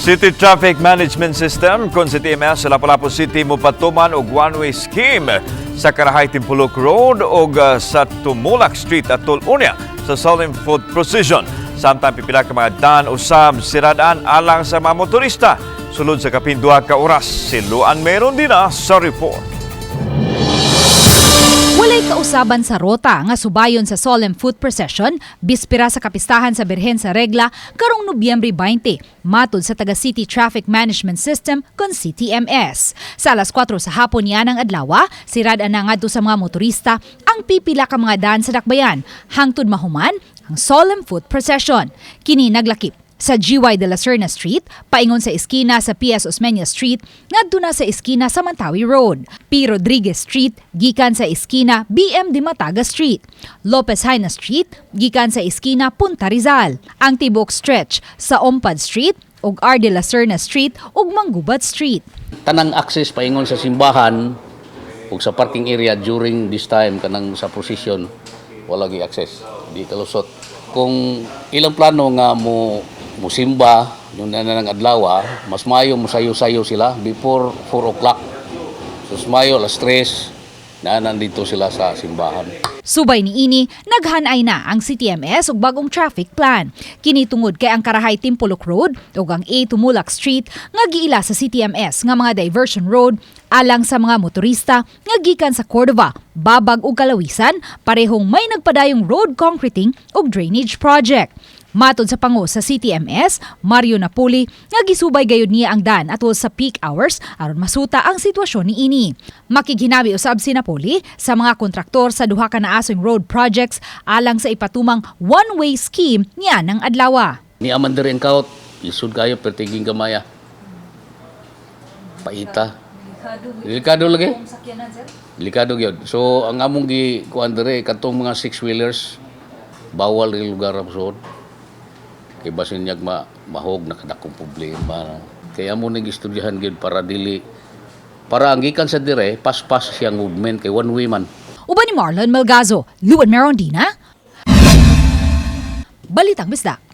City Traffic Management System kon sa TMS sa Lapu-Lapu City mopatuman og one-way scheme sa Karahay Timpulok Road ug sa Tumulak Street at Tulunya sa Solemn Food Precision. Samtang pipila ka mga daan usab siradaan alang sa mga motorista. Sulod sa kapin 2 ka oras, siluan meron din sa report. Walay kausaban sa rota nga subayon sa Solemn Food Procession bispera sa kapistahan sa Birhen sa Regla karong Nobyembre 20 matud sa taga City Traffic Management System kon CTMS. Sa alas 4 sa hapon niya ng adlaw, sirad-an na ngadto sa mga motorista ang pipila ka mga daan sa dakbayan hangtod mahuman ang Solemn Food Procession. Kini naglakip sa GY de la Serna Street, paingon sa eskina sa PS Osmeña Street, ngadto na sa eskina sa Mantawi Road. P. Rodriguez Street, gikan sa eskina BM de Mataga Street. Lopez Haina Street, gikan sa eskina Punta Rizal. Ang tibok stretch sa Ompad Street, ug R. de la Serna Street, ug Manggubat Street. Tanang access paingon sa simbahan ug sa parking area during this time kanang sa procession wala gi access di kalusot. Kung ilang plano nga musimba nung nanang adlaw, mas mayo musayo-sayo sila before 4 o'clock. So mayo alas 3 na nandito sila sa simbahan. Subay ni ini, naghanay na ang CTMS ug bagong traffic plan. Kini tungod kay ang Karahay Timpulok Road ug ang A. Tumulak Street nga giila sa CTMS nga mga diversion road alang sa mga motorista nga gikan sa Cordova, Babag ug Kalawisan, parehong may nagpadayong road concreting ug drainage project. Matod sa pangu sa CTMS, Mario Napoli, nga gisubay gayud niya ang daan atol sa peak hours aron masuta ang sitwasyon ni ini. Makighinabi usab si Napoli sa mga kontraktor sa duha ka naasong road projects alang sa ipatumang one-way scheme niya ng adlaw. Ni aman diri ang kaut, lisod kayo pertiging gamaya. Paita. Delikado lagi. Delikado gyud. So ang among gi kuan diri katong mga 6-wheelers bawal ri lugar absurd. Kay basin niyag mahog nakadakong problema. Kaya mo nag-istudyahan gyud para ang gikan sa dire pas-pas siyang movement kay one way man. Uban ni Marlon Melgazo, Luan Merondina, Balitang Bisdak.